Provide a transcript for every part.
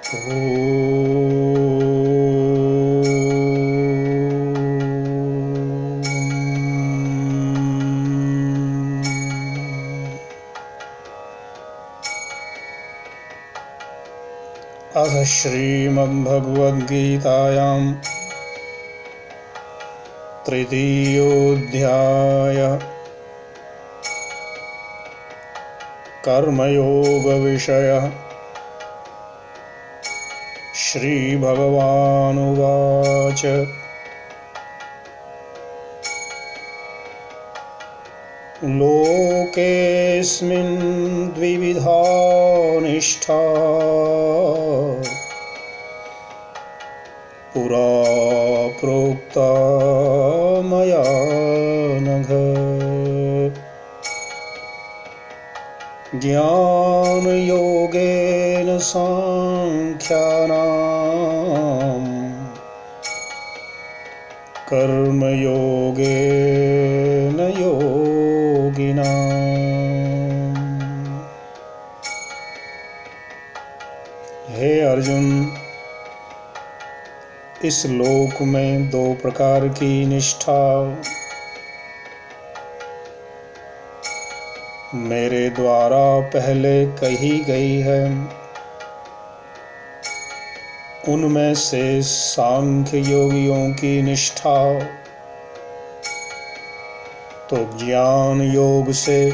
अथ श्रीमद्भगवद्गीतायां तृतीयोऽध्यायः कर्मयोगविषयः। श्रीभगवानुवाच लोकेऽस्मिन् द्विविधा निष्ठा पुरा प्रोक्ता मया नघ। ज्ञानयोगेन सांख्यानां कर्मयोगेन योगिनाम्। हे अर्जुन, इस लोक में दो प्रकार की निष्ठा मेरे द्वारा पहले कही गई है। उनमें से सांख्य योगियों की निष्ठा तो ज्ञान योग से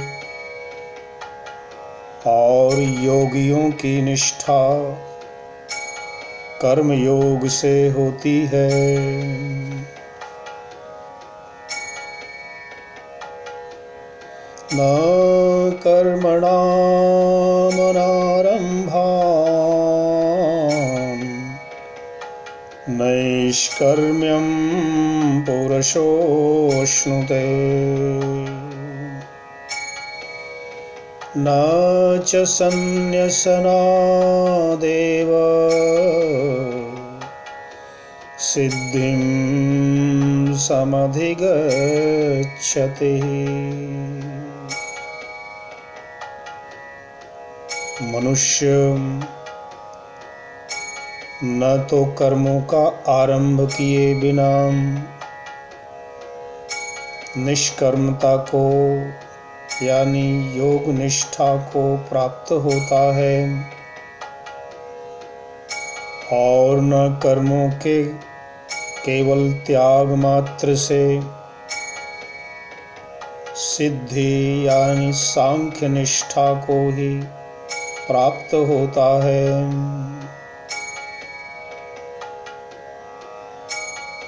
और योगियों की निष्ठा कर्म योग से होती है। न कर्मणामनारम्भात् नैष्कर्म्यं पुरुषोऽश्नुते। न च सन्न्यसनादेव सिद्धिं समधिगच्छति। मनुष्य न तो कर्मों का आरंभ किए बिना निष्कर्मता को यानी योग निष्ठा को प्राप्त होता है और न कर्मों के केवल त्याग मात्र से सिद्धि यानी सांख्य निष्ठा को ही प्राप्त होता है।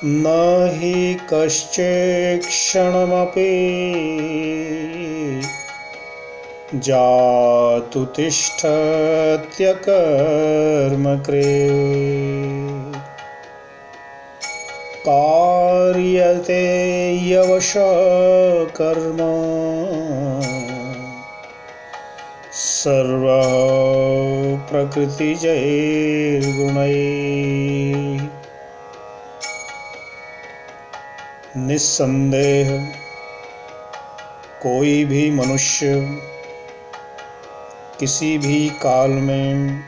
न हि कश्चित् क्षणमपि जातु तिष्ठत्यकर्मकृत् कार्यते ह्यवशः कर्म सर्वः प्रकृतिजैर्गुणैः। निस्संदेह कोई भी मनुष्य किसी भी काल में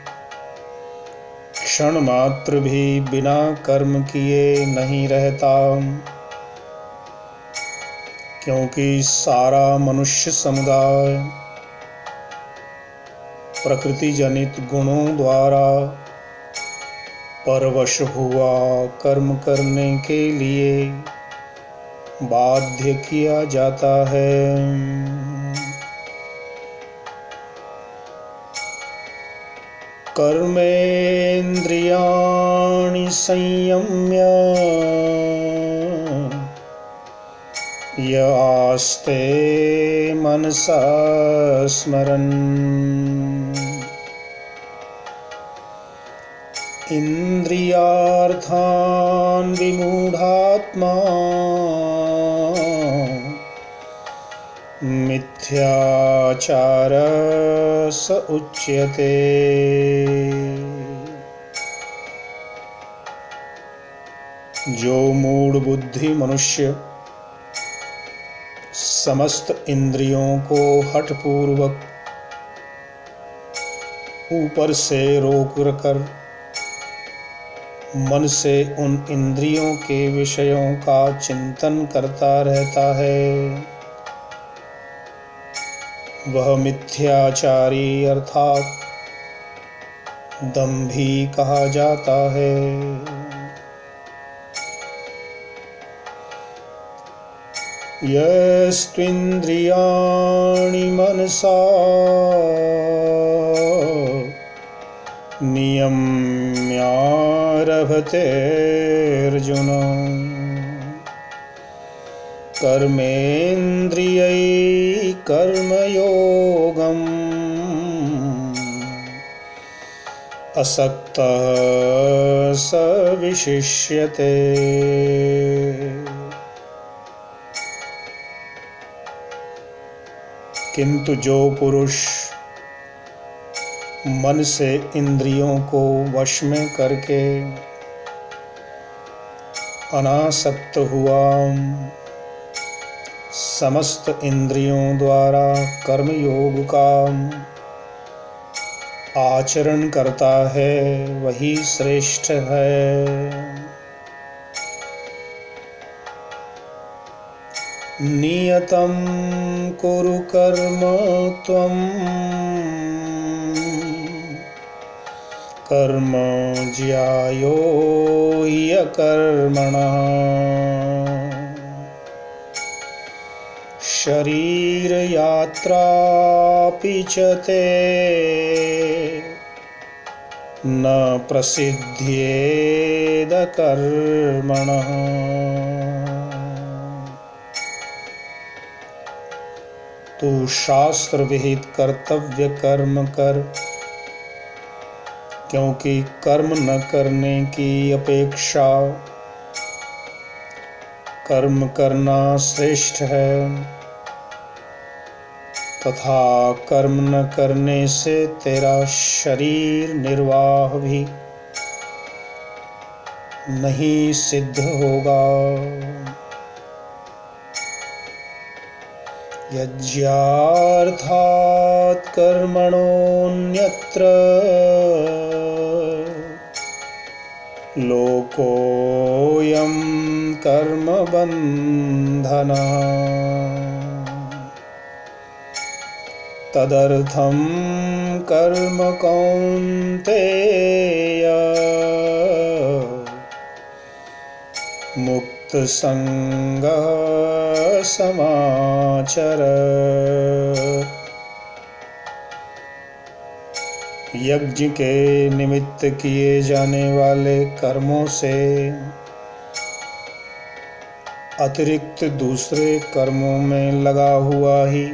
क्षण मात्र भी बिना कर्म किए नहीं रहता, क्योंकि सारा मनुष्य समुदाय प्रकृति जनित गुणों द्वारा परवश हुआ कर्म करने के लिए बाध्य किया जाता है। कर्मेन्द्रियाणि संयम्य य आस्ते मनसा स्मरन् इंद्रियार्थान् विमूढात्मा मिथ्याचारः स उच्यते। जो मूढ़ बुद्धि मनुष्य समस्त इंद्रियों को हठपूर्वक ऊपर से रोक कर मन से उन इंद्रियों के विषयों का चिंतन करता रहता है, वह मिथ्याचारी अर्थात दंभी कहा जाता है। यस्त्विन्द्रियाणि मनसा नियम्यारभतेऽर्जुन कर्मेन्द्रियैः कर्मयोगम् असक्तः स विशिष्यते। किंतु जो पुरुष मन से इंद्रियों को वश में करके अनासक्त हुआ, समस्त इंद्रियों द्वारा कर्मयोग का आचरण करता है, वही श्रेष्ठ है। नियतं कुरु कर्म त्वं कर्म ज्यायो ह्यकर्मणः शरीरयात्रापि च ते न प्रसिद्ध्येद कर्मणः। तू शास्त्र विहित कर्तव्य कर्म कर, क्योंकि कर्म न करने की अपेक्षा कर्म करना श्रेष्ठ है, तथा कर्म न करने से तेरा शरीर निर्वाह भी नहीं सिद्ध होगा। यज्ञार्थात् कर्मणोऽन्यत्र लोकोऽयं कर्मबन्धनः तदर्थं कर्म कौन्तेय मुक्तसंगः समाचर। यज्ञ के निमित्त किए जाने वाले कर्मों से अतिरिक्त दूसरे कर्मों में लगा हुआ ही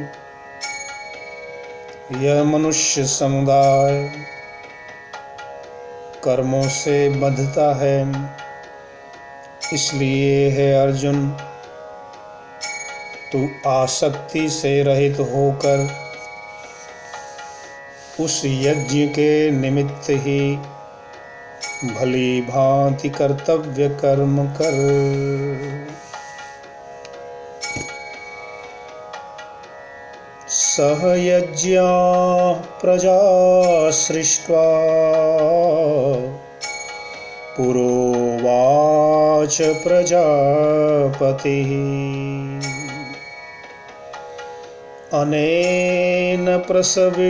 यह मनुष्य समुदाय कर्मों से बंधता है। इसलिए हे अर्जुन, तू आसक्ति से रहित होकर उस यज्ञ के निमित्त ही भली भांति कर्तव्य कर्म कर। सह यज्ञाः प्रजा सृष्ट्वा पुरोवाच प्रजापतिः अनेन प्रसविष्यध्वम्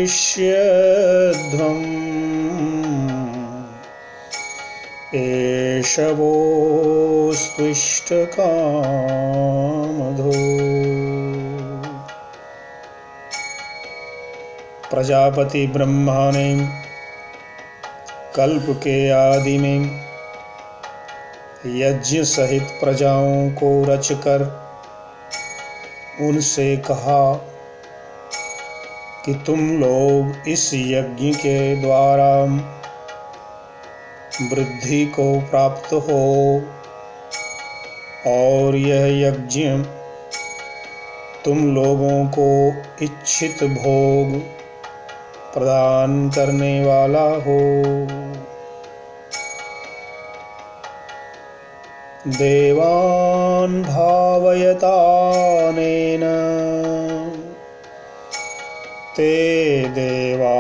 एष वोस्त्विष्टकामधो। प्रजापति ब्रह्मा ने कल्प के आदि में यज्ञ सहित प्रजाओं को रचकर उनसे कहा कि तुम लोग इस यज्ञ के द्वारा वृद्धि को प्राप्त हो और यह यज्ञ तुम लोगों को इच्छित भोग प्रदान करने वाला हो। देवान् भावयतानेन ते देवा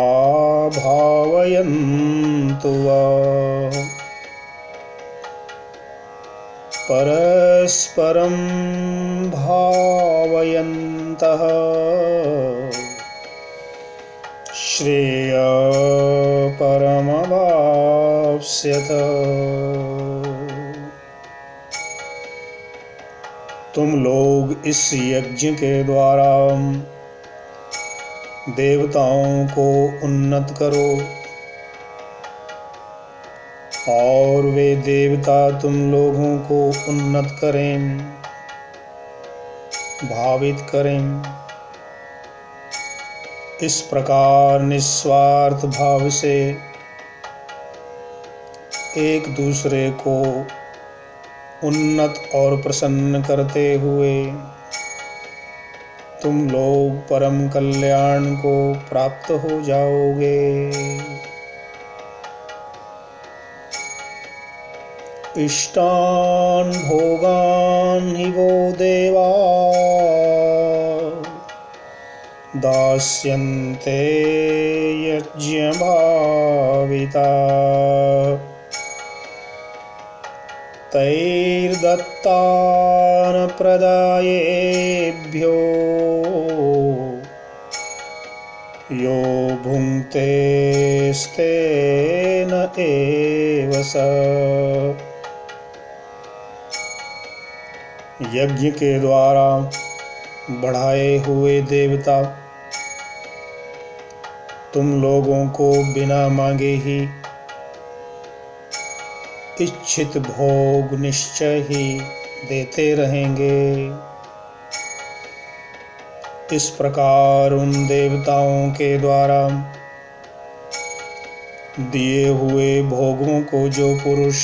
भावयन्तु वः परस्परं भावयन्तः श्रेयःपरमवाप्स्यथ। तुम लोग इस यज्ञ के द्वारा देवताओं को उन्नत करो और वे देवता तुम लोगों को उन्नत करें, भावित करें। इस प्रकार निस्वार्थ भाव से एक दूसरे को उन्नत और प्रसन्न करते हुए तुम लोग परम कल्याण को प्राप्त हो जाओगे। इष्टान् भोगान् हि वो देवा दास्यन्ते यज्ञभाविता तैर्दत्तान् प्रदायेभ्यो यो भुङ्क्ते स्तेन एव स। यज्ञ के द्वारा बढ़ाए हुए देवता तुम लोगों को बिना मांगे ही इच्छित भोग निश्चय ही देते रहेंगे। इस प्रकार उन देवताओं के द्वारा दिए हुए भोगों को जो पुरुष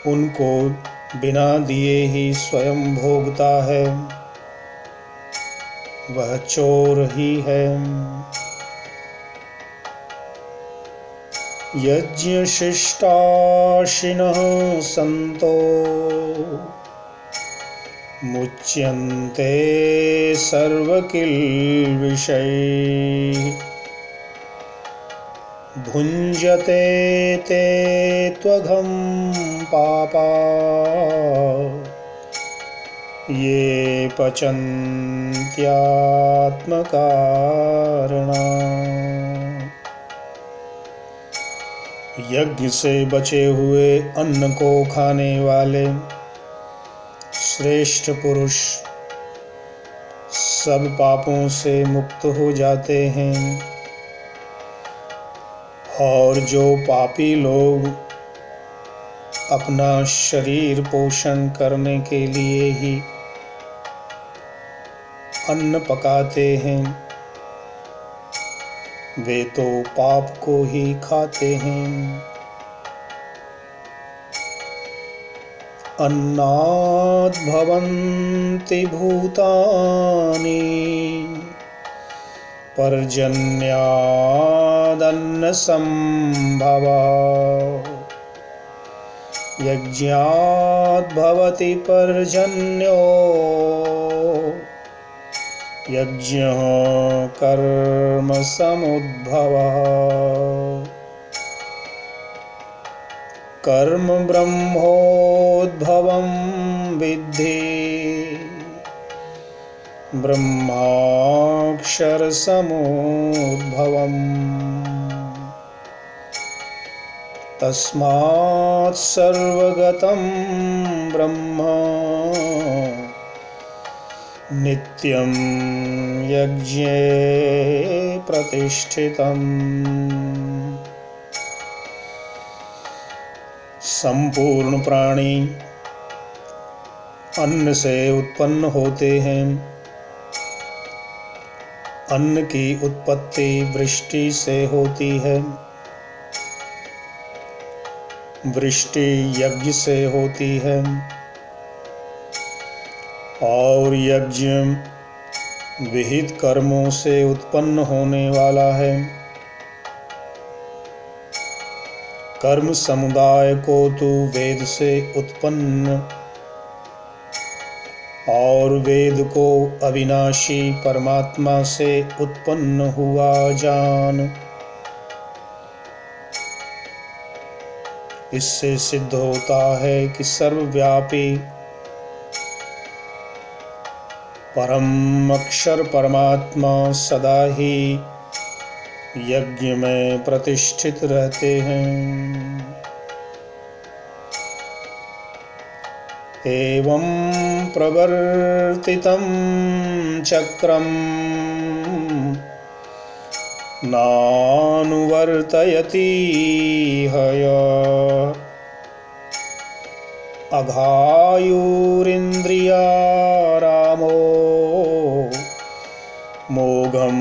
उनको बिना दिए ही स्वयं भोगता है वह चोर ही है। यज्ञशिष्टाशिनः सन्तो मुच्यन्ते सर्वकिल्बिषैः भुञ्जते ते त्वघं पापा ये पचन्त्यात्मकारणा। यज्ञ से बचे हुए अन्न को खाने वाले श्रेष्ठ पुरुष सब पापों से मुक्त हो जाते हैं और जो पापी लोग अपना शरीर पोषण करने के लिए ही अन्न पकाते हैं वे तो पाप को ही खाते हैं। अन्नाद् भवन्ति भूतानि पर्जन्यादन्नसम्भवा यज्ञाद् भवति पर्जन्यो यज्ञः कर्म समुद्भवः। कर्म ब्रह्मोद्भवं विद्धि ब्रह्माक्षर समुद्भवम् तस्मात् सर्वगतं ब्रह्म नित्यं यज्ञे प्रतिष्ठितम्। संपूर्ण प्राणी अन्न से उत्पन्न होते हैं। अन्न की उत्पत्ति वृष्टि से होती है। वृष्टि यज्ञ से होती है और यज्ञ विहित कर्मों से उत्पन्न होने वाला है। कर्म समुदाय को तू वेद से उत्पन्न और वेद को अविनाशी परमात्मा से उत्पन्न हुआ जान। इससे सिद्ध होता है कि सर्वव्यापी परम अक्षर परमात्मा सदा ही यज्ञ में प्रतिष्ठित रहते हैं। एवं प्रवर्तितं चक्रं नानुवर्तयति हयः अघायुरिन्द्रियारामो मोघं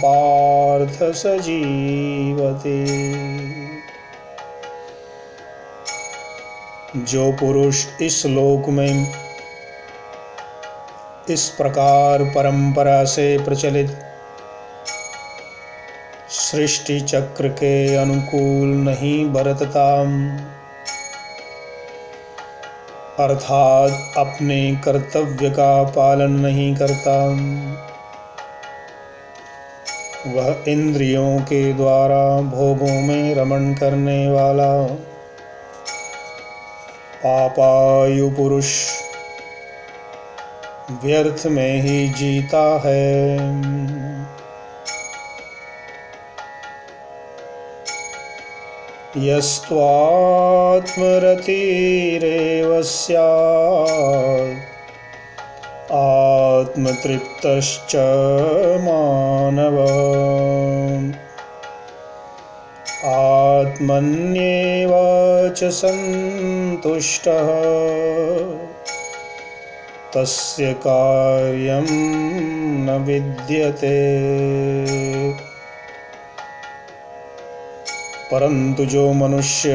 पार्थ स जीवते। जो पुरुष इस लोक में इस प्रकार परंपरा से प्रचलित सृष्टि चक्र के अनुकूल नहीं बरतता, अर्थात अपने कर्तव्य का पालन नहीं करता, वह इंद्रियों के द्वारा भोगों में रमण करने वाला पापायु पुरुष व्यर्थ में ही जीता है। यस्त्वात्मरतिरेव स्यात् आत्मतृप्तश्च मानवः आत्मन्येव च सन्तुष्टः तस्य कार्यं न विद्यते। परंतु जो मनुष्य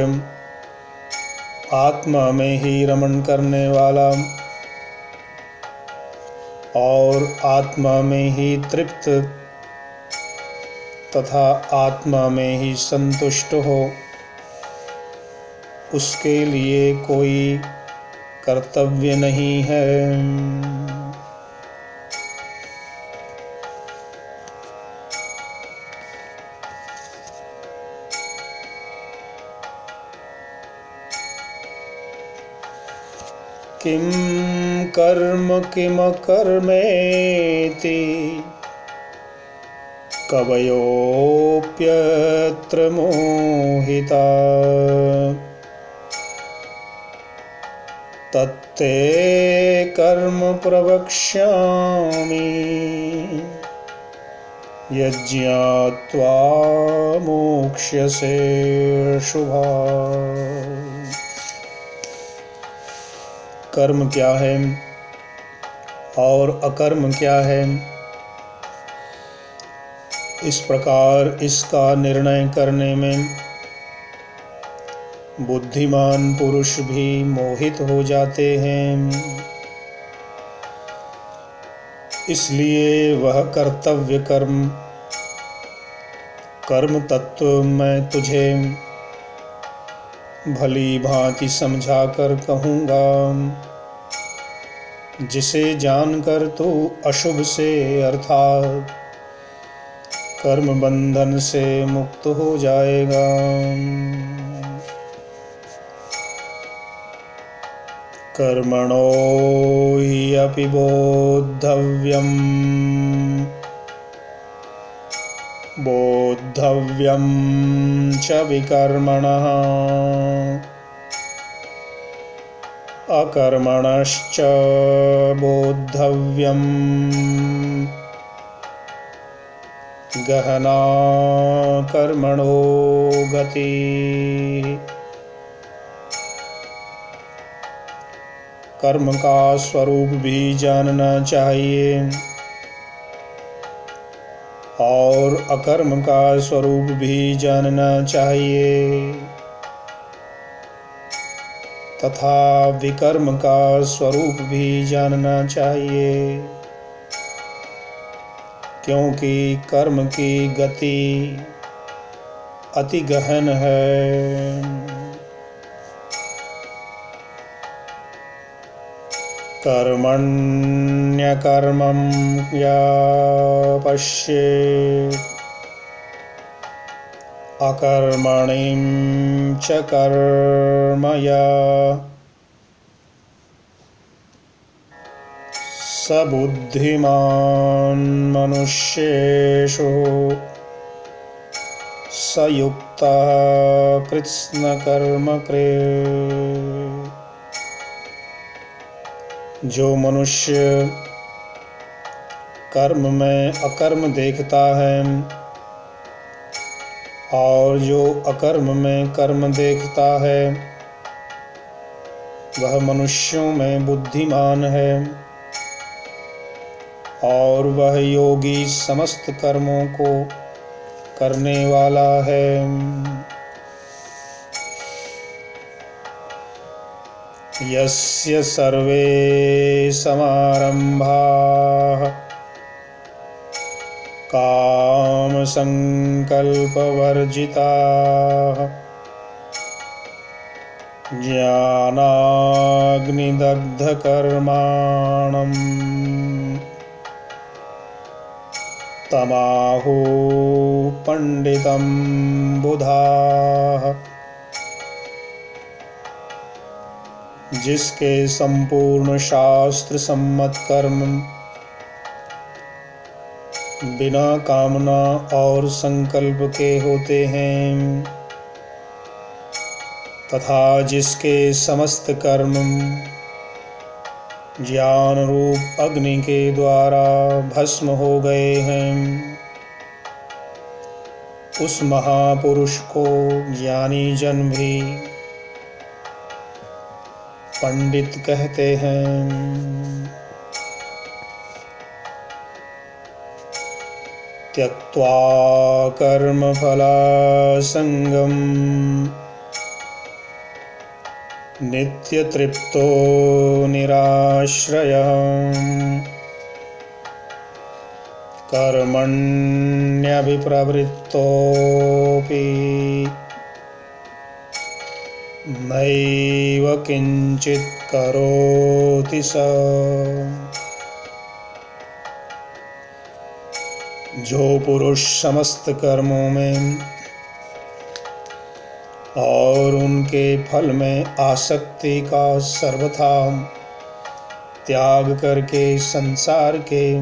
आत्मा में ही रमण करने वाला और आत्मा में ही तृप्त तथा आत्मा में ही संतुष्ट हो, उसके लिए कोई कर्तव्य नहीं है। किम कर्म किम कर्मेति कवयोऽप्यत्र मोहिता तत्ते कर्म प्रवक्ष्यामि यज्ञात्वा मोक्ष्यसे शुभात्। कर्म क्या है और अकर्म क्या है, इस प्रकार इसका निर्णय करने में बुद्धिमान पुरुष भी मोहित हो जाते हैं। इसलिए वह कर्तव्य कर्म तत्व मैं तुझे भली भांति समझा कर कहूँगा, जिसे जानकर तू अशुभ से अर्थात कर्म बंधन से मुक्त हो जाएगा। कर्मणो हि अपि बोद्धव्यं च विकर्मणः अकर्मणश्च बोद्धव्यं गहना कर्मणो गति। कर्म का स्वरूप भी जानना चाहिए और अकर्म का स्वरूप भी जानना चाहिए तथा विकर्म का स्वरूप भी जानना चाहिए, क्योंकि कर्म की गति अति गहन है। कर्मण्यकर्मं या पश्येत् अकर्मणीं च कर्मया स बुद्धिमान् मनुष्येषु स युक्तः कृत्स्नकर्मकृत्। जो मनुष्य कर्म में अकर्म देखता है और जो अकर्म में कर्म देखता है वह मनुष्यों में बुद्धिमान है और वह योगी समस्त कर्मों को करने वाला है। यस्य सर्वे समारंभाः काम संकल्पवर्जिताः ज्ञानाग्निदग्धकर्माणम् तमाहु पंडितं बुधाः। जिसके संपूर्ण शास्त्र सम्मत कर्म बिना कामना और संकल्प के होते हैं तथा जिसके समस्त कर्म ज्ञान रूप अग्नि के द्वारा भस्म हो गए हैं, उस महापुरुष को ज्ञानी जन भी पंडित कहते हैं। त्यक्त्वा कर्मफलासंगम् नित्यतृप्तो निराश्रयः कर्मण्यभिप्रवृत्तोऽपि नैव किंचित् करोति स। जो पुरुष समस्त कर्मों में और उनके फल में आसक्ति का सर्वथा त्याग करके संसार के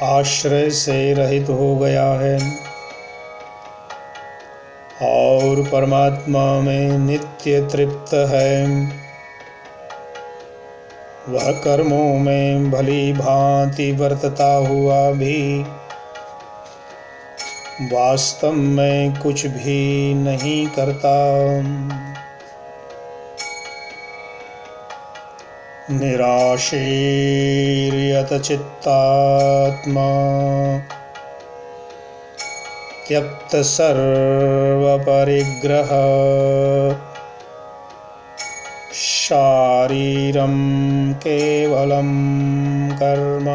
आश्रय से रहित हो गया है और परमात्मा में नित्य तृप्त है, वह कर्मों में भली भांति वर्तता हुआ भी वास्तव में कुछ भी नहीं करता। निराशीर्यत चित्तात्मा त्यक्त सर्व परिग्रह शारीरं केवलं कर्म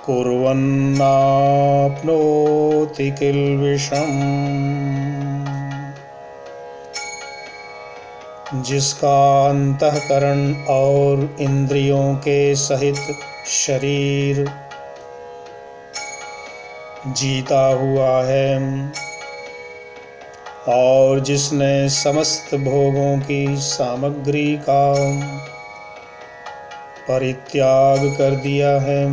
कुर्वन्नाप्नोति किल्बिषम्। जिसका अंतःकरण और इंद्रियों के सहित शरीर जीता हुआ है और जिसने समस्त भोगों की सामग्री का परित्याग कर दिया है,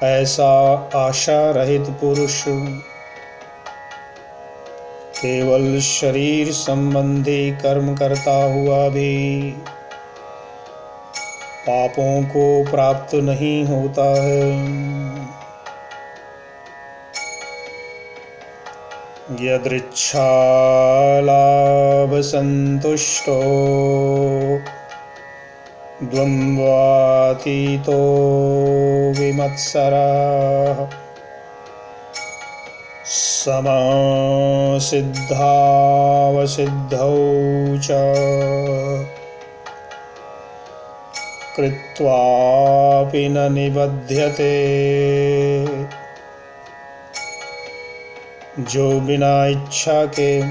ऐसा आशा रहित पुरुष केवल शरीर संबंधी कर्म करता हुआ भी पापों को प्राप्त नहीं होता है। यदृच्छालाभ संतुष्टो द्वन्द्वातीतो विमत्सरः समसिद्धावसिद्धौ च कृत्वापि न निबध्यते। जो बिना इच्छा के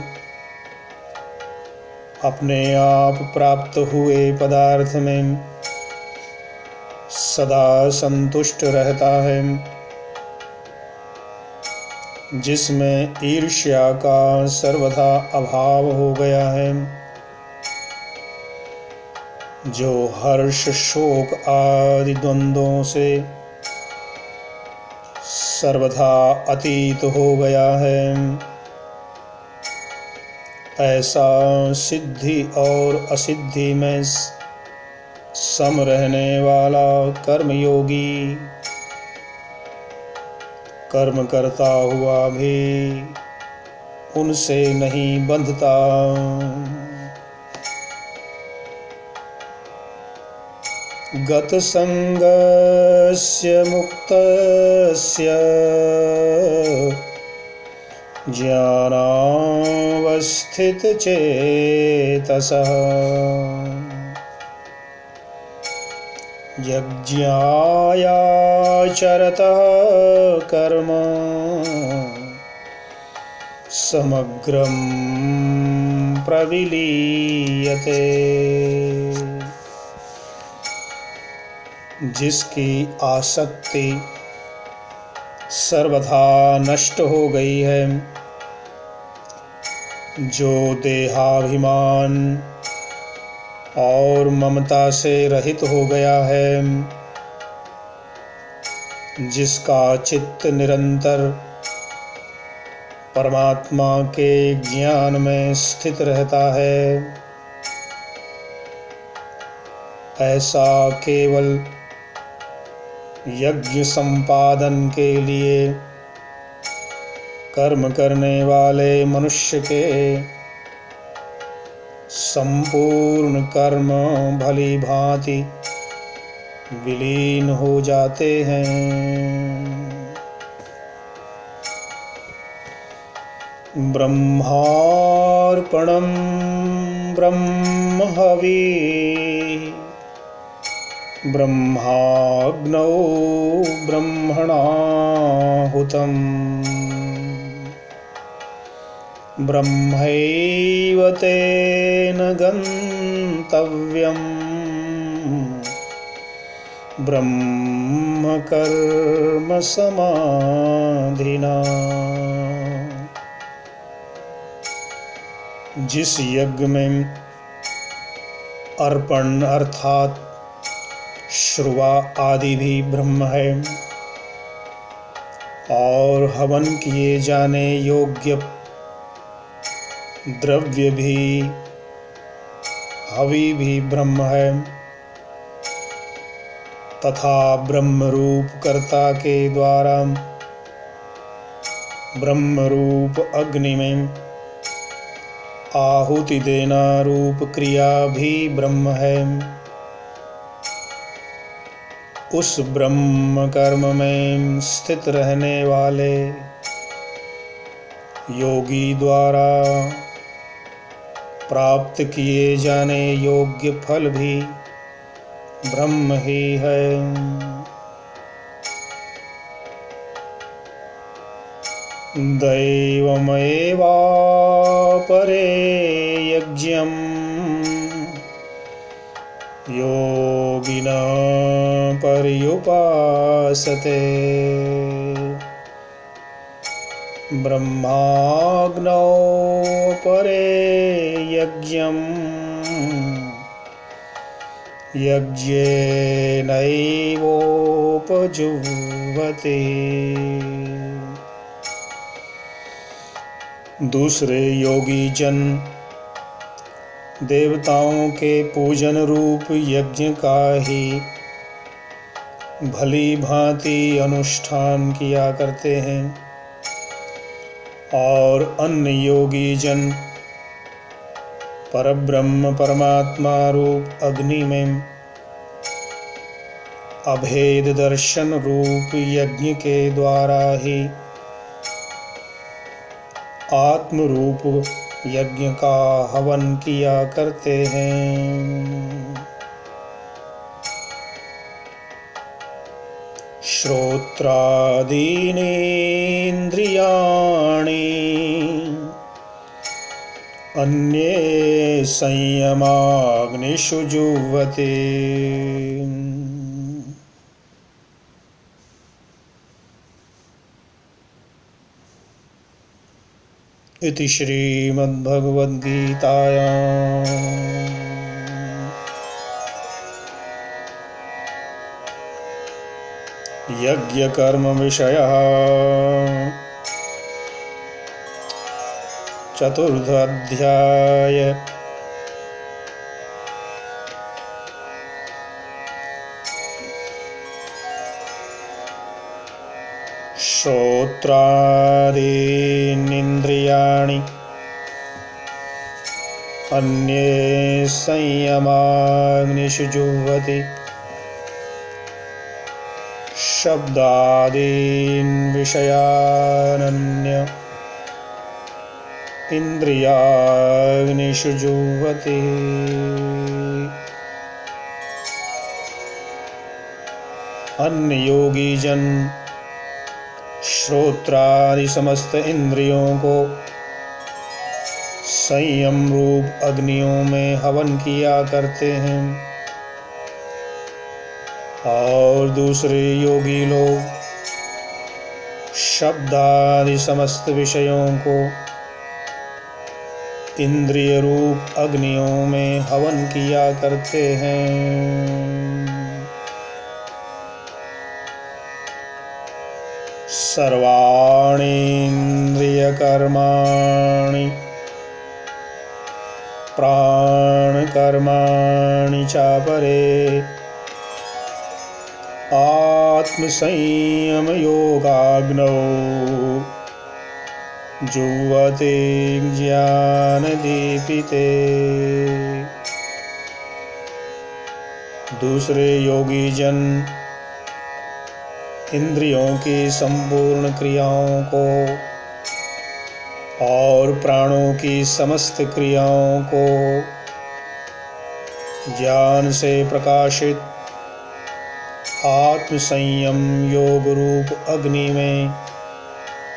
अपने आप प्राप्त हुए पदार्थ में सदा संतुष्ट रहता है, जिसमें ईर्ष्या का सर्वथा अभाव हो गया है, जो हर्ष शोक आदि द्वंद्वों से सर्वथा अतीत हो गया है, ऐसा सिद्धि और असिद्धि में सम रहने वाला कर्मयोगी कर्म करता हुआ भी उनसे नहीं बंधता। गत संगस्य मुक्तस्य ज्ञानावस्थित चेतसः यज्ञायाचरतः कर्म समग्रं प्रविलीयते। जिसकी आसक्ति सर्वथा नष्ट हो गई है, जो देहाभिमान और ममता से रहित हो गया है, जिसका चित्त निरंतर परमात्मा के ज्ञान में स्थित रहता है, ऐसा केवल यज्ञ संपादन के लिए कर्म करने वाले मनुष्य के संपूर्ण कर्म भली भांति विलीन हो जाते हैं। ब्रह्मार्पणं ब्रह्महवि ब्रह्माग्नौ ब्रह्मणाहुतम् ब्रह्मैव तेन गन्तव्यम् ब्रह्म कर्म समाधिना। जिस यज्ञ में अर्पण अर्थात श्रुवा आदि भी ब्रह्म है और हवन किए जाने योग्य द्रव्य भी हवि भी ब्रह्म है, तथा ब्रह्म रूप कर्ता के द्वारा ब्रह्म रूप अग्नि में आहुति देना रूप क्रिया भी ब्रह्म है। उस ब्रह्म कर्म में स्थित रहने वाले योगी द्वारा प्राप्त किए जाने योग्य फल भी ब्रह्म ही है। दैवमेवापरे यज्ञम् योगिनः पर्युपासते ब्रह्माग्नौ परे यज्ञम् यज्ञेनैवोपजुह्वते। दूसरे योगी जन देवताओं के पूजन रूप यज्ञ का ही भली भांति अनुष्ठान किया करते हैं और अन्य योगी जन परब्रह्म परमात्मा रूप अग्नि में अभेद दर्शन रूप यज्ञ के द्वारा ही आत्म रूप यज्ञ का हवन किया करते हैं। श्रोत्रादीनि इंद्रियाणि अन्ये संयमाग्निषु जुह्वति इति श्रीमद्भगवद्गीतायां यज्ञकर्म विषयः चतुर्थोऽध्याय। श्रोत्रादीनिन्द्रियाणि अन्ये संयमाग्निषु जुह्वति शब्दादीन् विषयानन्य इन्द्रियाग्निषु जुह्वति। अन्य योगी जन श्रोत्रादि समस्त इंद्रियों को संयम रूप अग्नियों में हवन किया करते हैं और दूसरे योगी लोग शब्दादि समस्त विषयों को इंद्रिय रूप अग्नियों में हवन किया करते हैं। सर्वाणि इंद्रियकर्माणि प्राणकर्माणि चापरे आत्मसंयमयोगाग्नौ जुह्वति ज्ञानदीपिते। दूसरे योगी जन इंद्रियों की संपूर्ण क्रियाओं को और प्राणों की समस्त क्रियाओं को ज्ञान से प्रकाशित आत्मसंयम योग रूप अग्नि में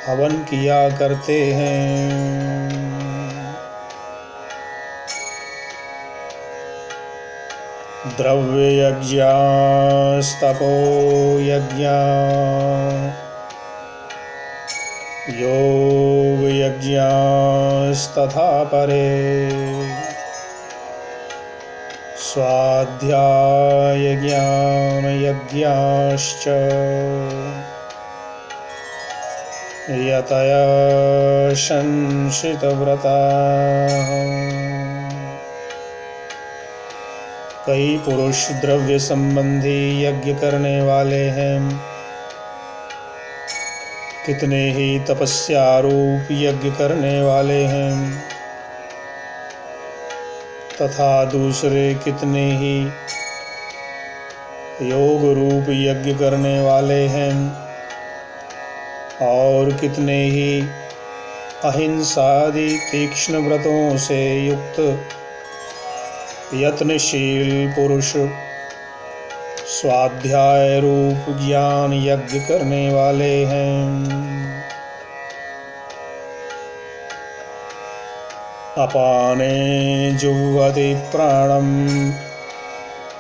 हवन किया करते हैं। द्रव्य यज्ञास्तपो यज्ञा योग यज्ञास्तथा परे स्वाध्याय ज्ञान यज्ञाश्च यतय संशितव्रताः। कई पुरुष द्रव्य संबंधी यज्ञ करने वाले हैं, कितने ही तपस्या रूप यज्ञ करने वाले हैं तथा दूसरे कितने ही योग रूप यज्ञ करने वाले हैं और कितने ही अहिंसादि तीक्ष्ण व्रतों से युक्त यत्नशील पुरुष स्वाध्याय रूप ज्ञान यज्ञ करने वाले हैं। अपाने जुह्वति प्राणं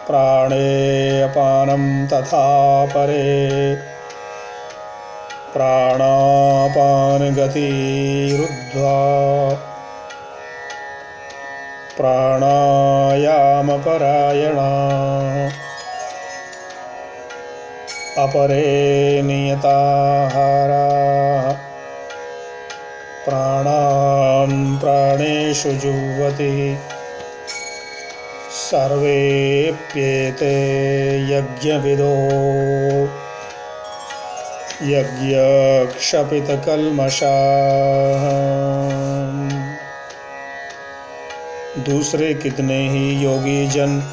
प्राणे अपानं तथा परे प्राणापान गतिरुद्ध्वा प्राणायाम परायणा अपरे नियताहाराः प्राणान् प्राणेषु जुह्वति सर्वेप्येते यज्ञविदो यज्ञक्षपितकल्मषाः। दूसरे कितने ही योगी जन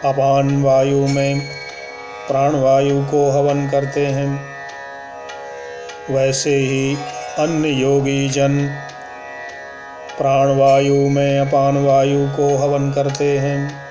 अपान वायु में प्राणवायु को हवन करते हैं, वैसे ही अन्य योगी जन प्राणवायु में अपान वायु को हवन करते हैं।